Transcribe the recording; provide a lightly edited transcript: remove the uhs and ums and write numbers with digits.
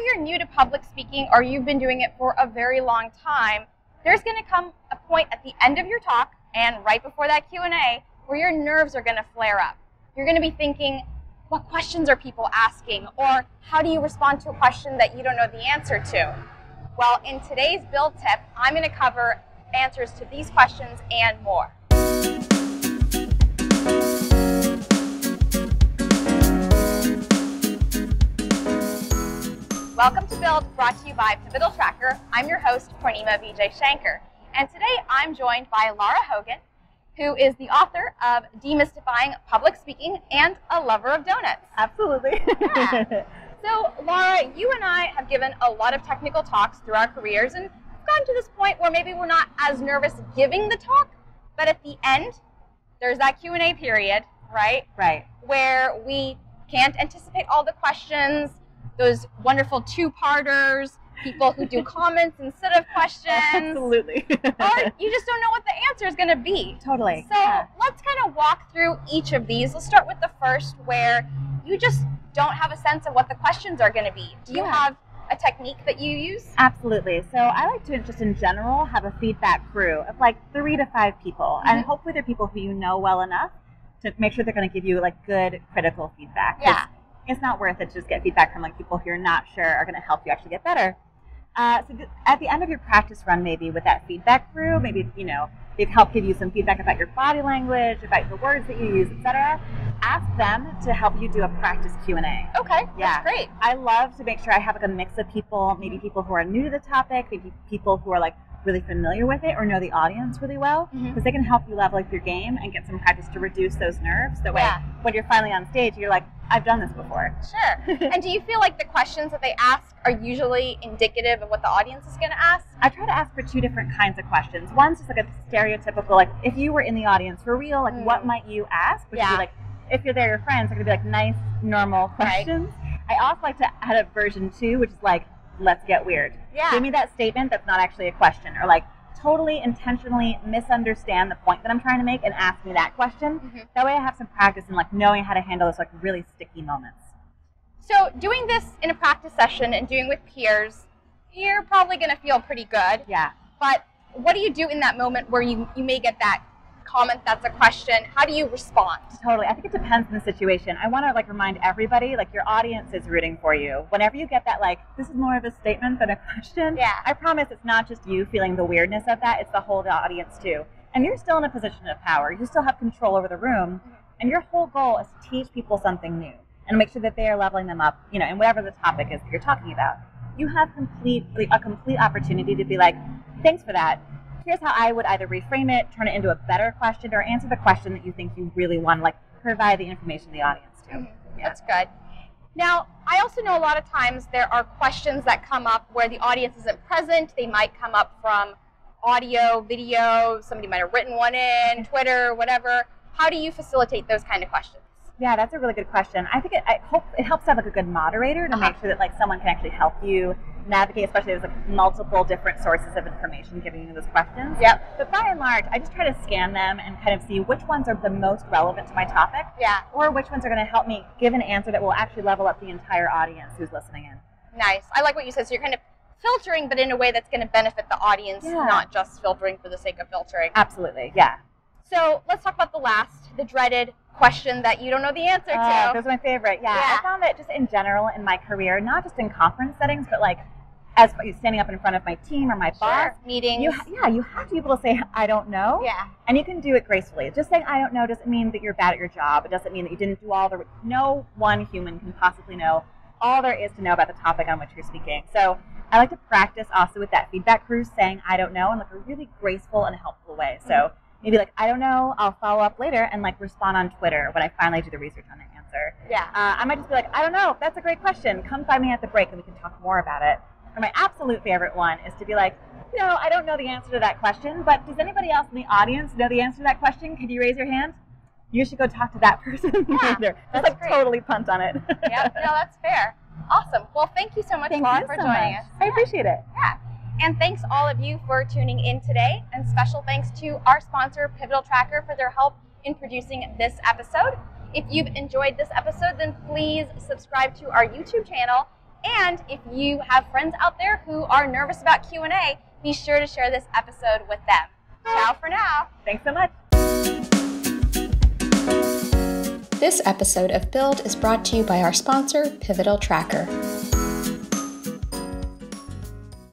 you're new to public speaking or you've been doing it for a very long time, there's going to come a point at the end of your talk and right before that Q&A where your nerves are going to flare up. You're going to be thinking, what questions are people asking? Or how do you respond to a question that you don't know the answer to? Well, in today's build tip, I'm going to cover answers to these questions and more. Welcome to Build, brought to you by Pivotal Tracker. I'm your host, Purnima Vijay Shankar. And today I'm joined by Lara Hogan, who is the author of Demystifying Public Speaking and a lover of donuts. Absolutely. Yeah. So, Lara, you and I have given a lot of technical talks through our careers and gotten to this point where maybe we're not as nervous giving the talk, but at the end, there's that Q&A period, right? Right. Where we can't anticipate all the questions, those wonderful two-parters, people who do comments instead of questions. Absolutely. Or you just don't know what the answer is going to be. Totally. So let's kind of walk through each of these. Let's start with the first where you just don't have a sense of what the questions are going to be. Do you have a technique that you use? Absolutely. So I like to just in general have a feedback crew of like 3 to 5 people. And hopefully they're people who you know well enough to make sure they're going to give you like good critical feedback. Yeah. It's not worth it to just get feedback from like people who you're not sure are going to help you actually get better. So at the end of your practice run, maybe with that feedback crew, maybe, you know, they've helped give you some feedback about your body language, about the words that you use, etc. Ask them to help you do a practice Q&A. Okay, Yeah. That's great. I love to make sure I have like a mix of people, maybe people who are new to the topic, maybe people who are like really familiar with it or know the audience really well, because they can help you level up your game and get some practice to reduce those nerves. That way, when you're finally on stage, you're like, I've done this before. Sure. And do you feel like the questions that they ask are usually indicative of what the audience is going to ask? I try to ask for 2 different kinds of questions. One's just like a stereotypical, like if you were in the audience for real, like what might you ask? Which would be like, if you're there, your friends are going to be like nice, normal questions. Right. I also like to add a version 2, which is like, let's get weird. Yeah. Give me that statement that's not actually a question, or like totally intentionally misunderstand the point that I'm trying to make and ask me that question. That way I have some practice in like knowing how to handle those like really sticky moments. So doing this in a practice session and doing with peers, you're probably going to feel pretty good. Yeah. But what do you do in that moment where you may get that comment that's a question? How do you respond? Totally. I think it depends on the situation. I want to like remind everybody, like your audience is rooting for you. Whenever you get that like, this is more of a statement than a question, I promise it's not just you feeling the weirdness of that, it's the whole audience too. And you're still in a position of power. You still have control over the room. And your whole goal is to teach people something new and make sure that they are leveling them up, you know, in whatever the topic is that you're talking about. You have a complete opportunity to be like, thanks for that. Here's how I would either reframe it, turn it into a better question, or answer the question that you think you really want to like provide the information to the audience to. That's good. Now, I also know a lot of times there are questions that come up where the audience isn't present. They might come up from audio, video, somebody might have written one in, Twitter, whatever. How do you facilitate those kind of questions? Yeah, that's a really good question. I think it helps to have like a good moderator to make sure that like someone can actually help you navigate, especially if there's like multiple different sources of information giving you those questions. But by and large, I just try to scan them and kind of see which ones are the most relevant to my topic. Or which ones are going to help me give an answer that will actually level up the entire audience who's listening in. Nice. I like what you said. So you're kind of filtering, but in a way that's going to benefit the audience, not just filtering for the sake of filtering. Absolutely. Yeah. So let's talk about the dreaded question that you don't know the answer to. Those are my favorite. I found that just in general in my career, not just in conference settings, but like as standing up in front of my team or my boss, meetings. You have to be able to say, I don't know. And you can do it gracefully. Just saying I don't know doesn't mean that you're bad at your job. It doesn't mean that you didn't do all the, no one human can possibly know all there is to know about the topic on which you're speaking. So I like to practice also with that feedback crew saying I don't know in like a really graceful and helpful way. So maybe like, I don't know, I'll follow up later and like respond on Twitter when I finally do the research on the answer. I might just be like, I don't know, that's a great question. Come find me at the break and we can talk more about it. Or my absolute favorite one is to be like, you know, I don't know the answer to that question, but does anybody else in the audience know the answer to that question? Could you raise your hand? You should go talk to that person later. Just like great. Totally punt on it. No, that's fair. Awesome. Well, thank you so much, Lara, for joining us. I appreciate it. And thanks all of you for tuning in today. And special thanks to our sponsor, Pivotal Tracker, for their help in producing this episode. If you've enjoyed this episode, then please subscribe to our YouTube channel And if you have friends out there who are nervous about Q&A, be sure to share this episode with them. Ciao for now. Thanks so much. This episode of Build is brought to you by our sponsor, Pivotal Tracker.